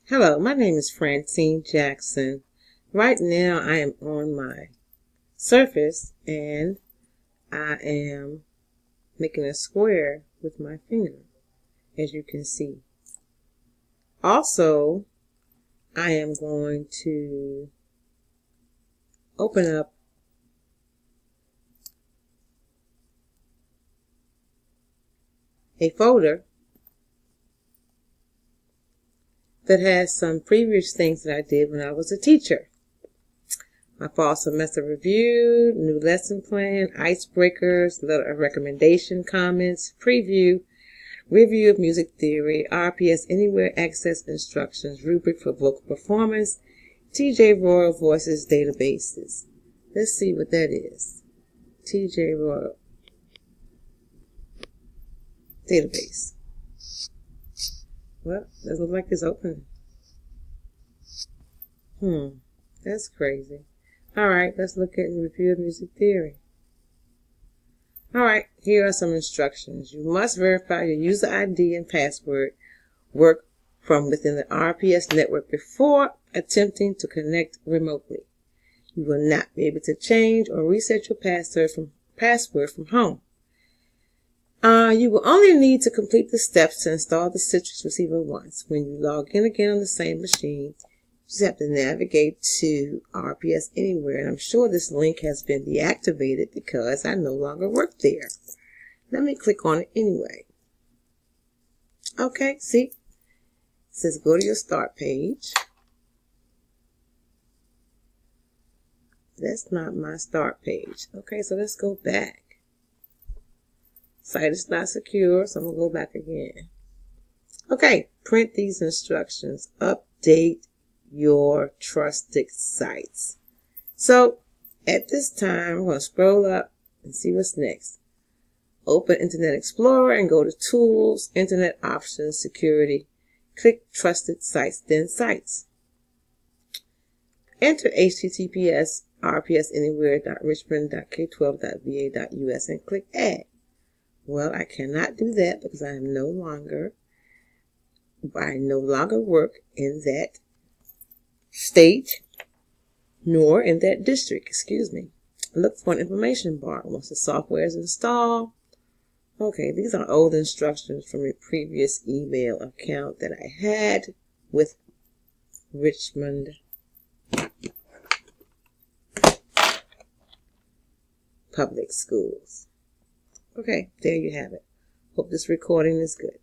Hello, my name is Francine Jackson. Right now I am on my Surface and I am making a square with my finger, as you can see. Also, I am going to open up a folder that has some previous things that I did when I was a teacher. My fall semester review, new lesson plan, icebreakers, letter of recommendation, comments, preview, review of music theory, RPS Anywhere Access Instructions, rubric for vocal performance, TJ Royal Voices databases. Let's see what that is. TJ Royal database. Well, doesn't look like it's open. That's crazy. Alright, let's look at the review of music theory. Alright, here are some instructions. You must verify your user ID and password work from within the RPS network before attempting to connect remotely. You will not be able to change or reset your password from home. You will only need to complete the steps to install the Citrix receiver once. When you log in again on the same machine, you just have to navigate to RPS Anywhere, and I'm sure this link has been deactivated because I no longer work there. Let me click on it anyway. Okay, see? It says go to your start page. That's not my start page. Okay, so let's go back. Site is not secure, so I'm going to go back again. Okay, print these instructions. Update your trusted sites. So, at this time, I'm going to scroll up and see what's next. Open Internet Explorer and go to Tools, Internet Options, Security. Click Trusted Sites, then Sites. Enter https rpsanywhere.richmond.k12.va.us and click Add. Well, I cannot do that because I no longer work in that state nor in that district, Look for an information bar once the software is installed. Okay, these are old instructions from a previous email account that I had with Richmond Public Schools. Okay, there you have it. Hope this recording is good.